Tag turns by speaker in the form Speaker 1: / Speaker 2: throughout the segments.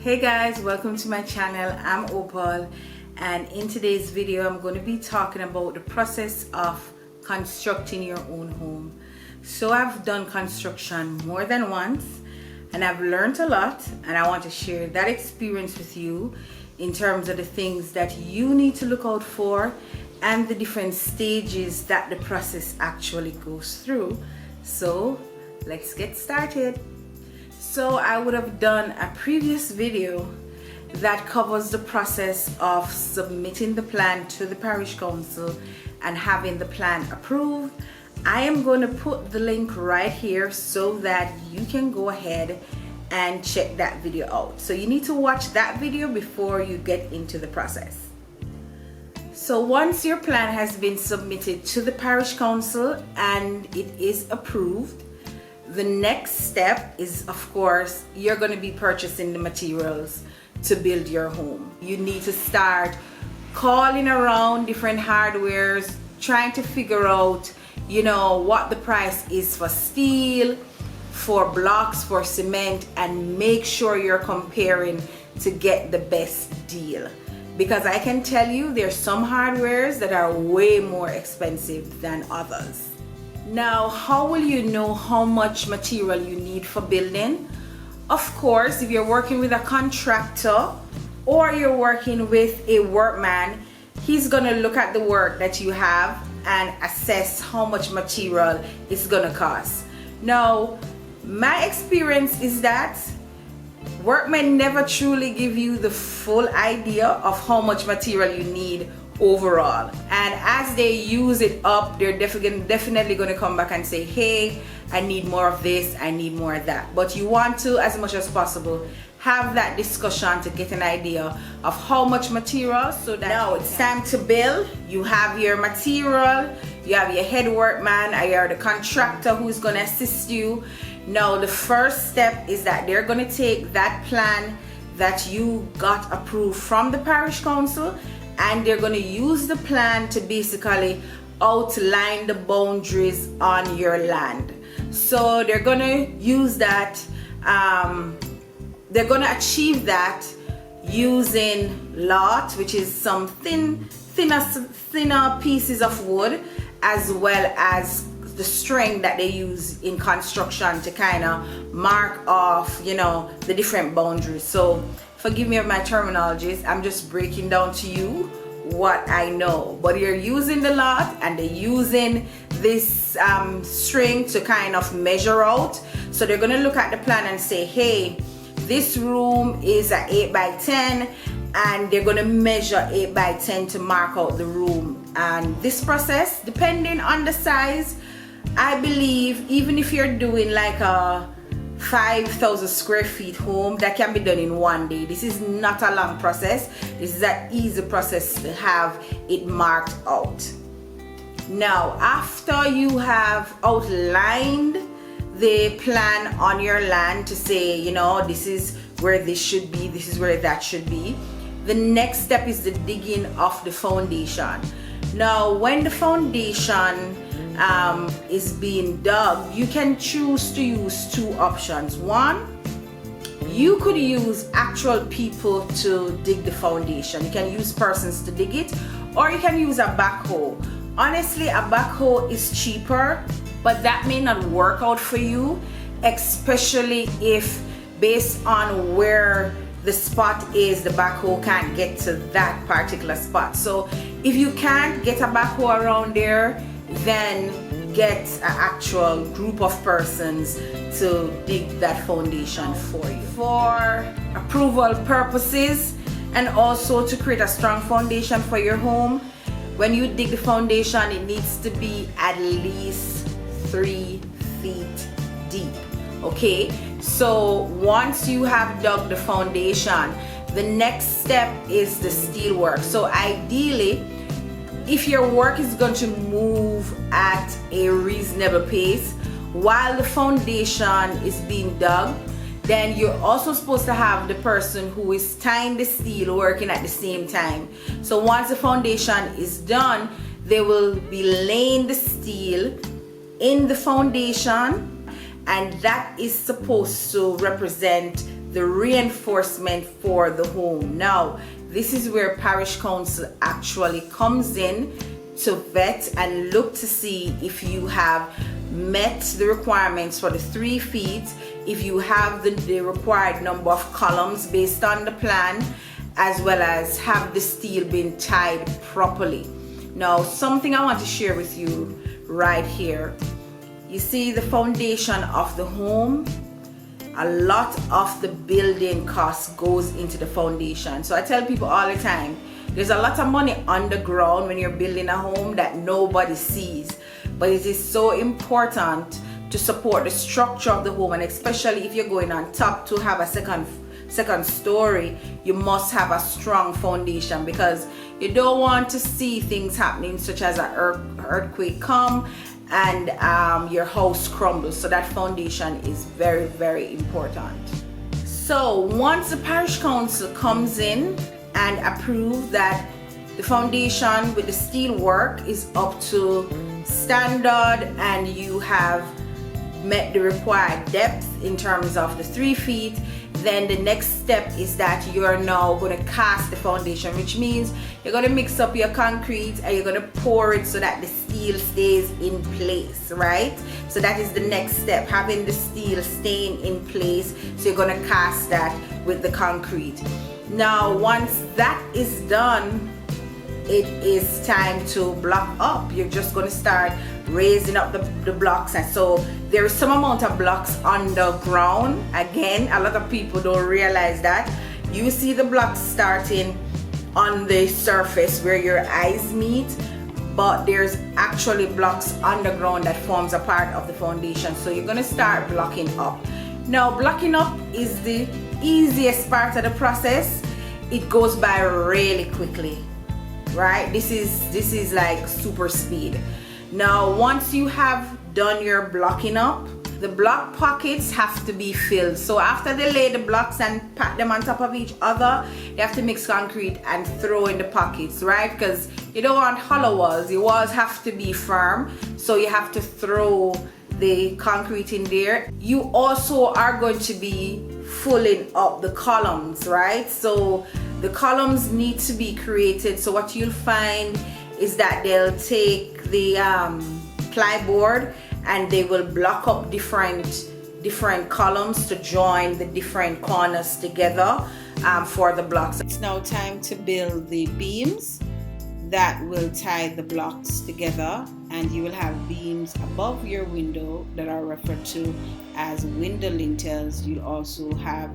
Speaker 1: Hey guys, welcome to my channel. I'm Opal, and in today's video I'm going to be talking about the process of constructing your own home. So I've done construction more than once and I've learned a lot, and I want to share that experience with you in terms of the things that you need to look out for and the different stages that the process actually goes through. So let's get started. So I would have done a previous video that covers the process of submitting the plan to the parish council and having the plan approved. I am going to put the link right here so that you can go ahead and check that video out. So you need to watch that video before you get into the process. So once your plan has been submitted to the parish council and it is approved, the next step is, of course, you're going to be purchasing the materials to build your home. You need to start calling around different hardwares, trying to figure out, what the price is for steel, for blocks, for cement, and make sure you're comparing to get the best deal. Because I can tell you there's some hardwares that are way more expensive than others. Now, how will you know how much material you need for building? Of course, if you're working with a contractor or you're working with a workman, he's gonna look at the work that you have and assess how much material it's gonna cost. Now, my experience is that workmen never truly give you the full idea of how much material you need overall, and as they use it up, they're definitely going to come back and say, hey, I need more of this, I need more of that. But you want to, as much as possible, have that discussion to get an idea of how much material, so that now it's time to build. You have your material, you have your head workman, or you're the contractor who's going to assist you. Now the first step is that they're going to take that plan that you got approved from the parish council, and they're going to use the plan to basically outline the boundaries on your land. So they're going to use that, they're going to achieve that using lot, which is some thinner pieces of wood, as well as the string that they use in construction to kind of mark off, the different boundaries. So forgive me of my terminologies, I'm just breaking down to you what I know. But you're using the lot and they're using this string to kind of measure out. So they're going to look at the plan and say, hey, this room is an 8 by 10, and they're going to measure 8 by 10 to mark out the room. And this process, depending on the size, I believe even if you're doing like a 5,000 square feet home, that can be done in one day. This is not a long process. This is an easy process to have it marked out. Now, after you have outlined the plan on your land to say, this is where this should be, this is where that should be, the next step is the digging of the foundation. Now, when the foundation is being dug, you can choose to use two options. One, you could use actual people to dig the foundation. You can use persons to dig it, or you can use a backhoe. Honestly, a backhoe is cheaper, but that may not work out for you, especially if based on where the spot is, the backhoe can't get to that particular spot. So if you can't get a backhoe around there, then get an actual group of persons to dig that foundation for you. For approval purposes, and also to create a strong foundation for your home, when you dig the foundation, it needs to be at least 3 feet deep. Okay, so once you have dug the foundation, the next step is the steel work. So ideally, if your work is going to move at a reasonable pace while the foundation is being dug, then you're also supposed to have the person who is tying the steel working at the same time. So once the foundation is done, they will be laying the steel in the foundation, and that is supposed to represent the reinforcement for the home. Now, this is where parish council actually comes in to vet and look to see if you have met the requirements for the 3 feet, if you have the required number of columns based on the plan, as well as have the steel been tied properly. Now, something I want to share with you right here. You see the foundation of the home, a lot of the building cost goes into the foundation. So I tell people all the time, there's a lot of money underground when you're building a home that nobody sees. But it is so important to support the structure of the home, and especially if you're going on top to have a second story, you must have a strong foundation, because you don't want to see things happening such as an earthquake come and your house crumbles. So that foundation is very, very important. So once the parish council comes in and approve that the foundation with the steel work is up to standard and you have met the required depth in terms of the 3 feet, then the next step is that you're now going to cast the foundation, which means you're going to mix up your concrete and you're going to pour it so that the steel stays in place, right? So that is the next step, having the steel staying in place. So you're going to cast that with the concrete. Now, once that is done, it is time to block up. You're just going to start raising up the blocks, and so there is some amount of blocks underground. Again, a lot of people don't realize that. You see the blocks starting on the surface where your eyes meet, but there's actually blocks underground that forms a part of the foundation. So you're going to start blocking up. Now, blocking up is the easiest part of the process. It goes by really quickly, right? This is like super speed. Now, once you have done your blocking up, the block pockets have to be filled. So after they lay the blocks and pack them on top of each other, they have to mix concrete and throw in the pockets, right? Because you don't want hollow walls. The walls have to be firm, so you have to throw the concrete in there. You also are going to be filling up the columns, right? So the columns need to be created. So what you'll find is that they'll take the plyboard and they will block up different columns to join the different corners together for the blocks. It's now time to build the beams that will tie the blocks together, and you will have beams above your window that are referred to as window lintels. You'll also have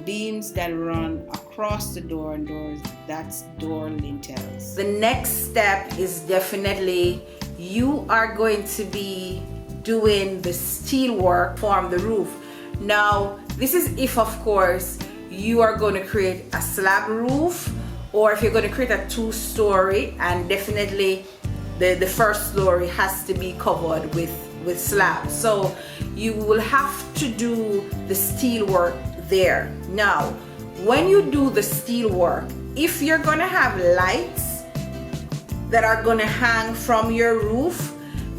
Speaker 1: beams that run across the door and doors, that's door lintels. The next step is definitely you are going to be doing the steel work from the roof. Now, this is if, of course, you are going to create a slab roof, or if you're going to create a 2-story, and definitely the first story has to be covered with slabs. So you will have to do the steel work there. Now, when you do the steel work, if you're going to have lights that are going to hang from your roof,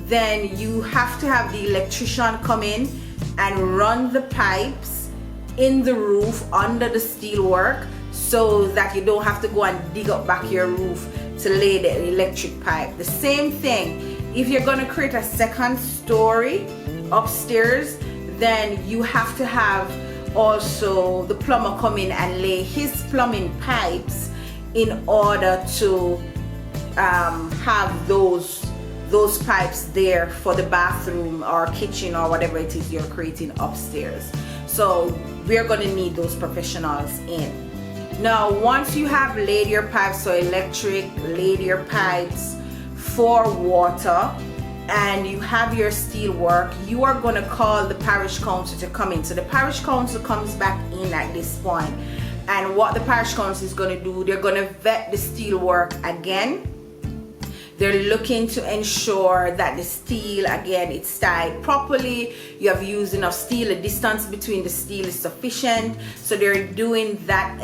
Speaker 1: then you have to have the electrician come in and run the pipes in the roof under the steel work, so that you don't have to go and dig up back your roof to lay the electric pipe. The same thing, if you're going to create a 2nd story upstairs, then you have to have also the plumber come in and lay his plumbing pipes in order to have those pipes there for the bathroom or kitchen or whatever it is you're creating upstairs. So we're going to need those professionals in. Now, once you have laid your pipes, so electric, laid your pipes for water, and you have your steel work, you are going to call the parish council to come in. So the parish council comes back in at this point, and what the parish council is going to do, they're going to vet the steel work again. They're looking to ensure that the steel, again, it's tied properly. You have used enough steel. The distance between the steel is sufficient. So they're doing that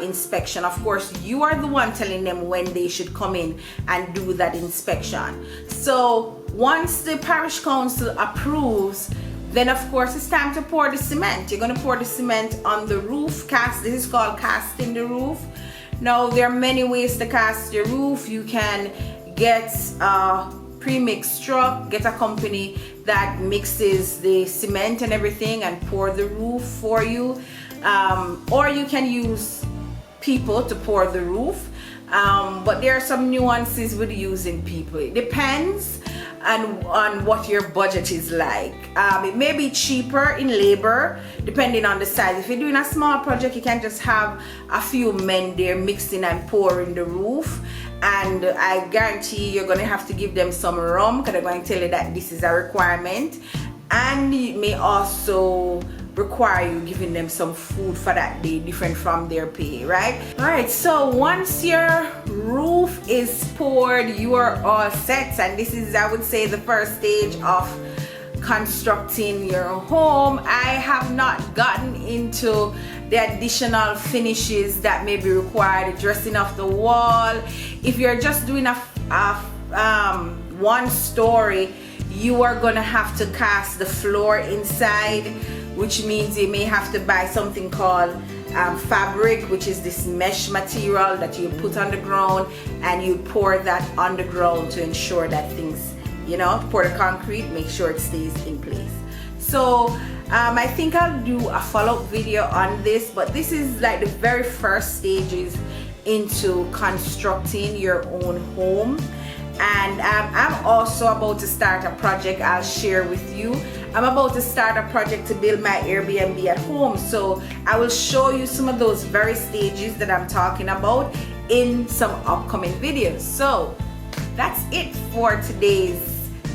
Speaker 1: inspection. Of course, you are the one telling them when they should come in and do that inspection. So once the parish council approves Then of course it's time to pour the cement. You're going to pour the cement on the roof. This is called casting the roof. Now there are many ways to cast your roof. You can get a pre-mixed truck, get a company that mixes the cement and everything and pour the roof for you, or you can use people to pour the roof. But there are some nuances with using people. It depends on what your budget is like. It may be cheaper in labor depending on the size. If you're doing a small project, you can just have a few men there mixing and pouring the roof, and I guarantee you're going to have to give them some rum, because they're going to tell you that this is a requirement, and it may also require you giving them some food for that day, different from their pay, right? All right, so once your roof is poured, you are all set, and this is, I would say, the first stage of constructing your home. I have not gotten into the additional finishes that may be required, dressing of the wall. If you're just doing a one story, you are gonna have to cast the floor inside, which means you may have to buy something called fabric, which is this mesh material that you put on the ground, and you pour that on the ground to ensure that things, you know, pour the concrete, make sure it stays in place. So I think I'll do a follow-up video on this, but this is like the very first stages into constructing your own home. And I'm also about to start a project I'll share with you. I'm about to start a project to build my Airbnb at home, so I will show you some of those very stages that I'm talking about in some upcoming videos. So that's it for today's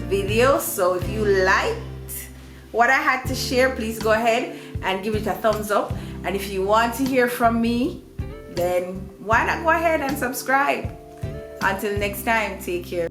Speaker 1: video. So if you liked what I had to share, please go ahead and give it a thumbs up, and if you want to hear from me, then why not go ahead and subscribe. Until next time, take care.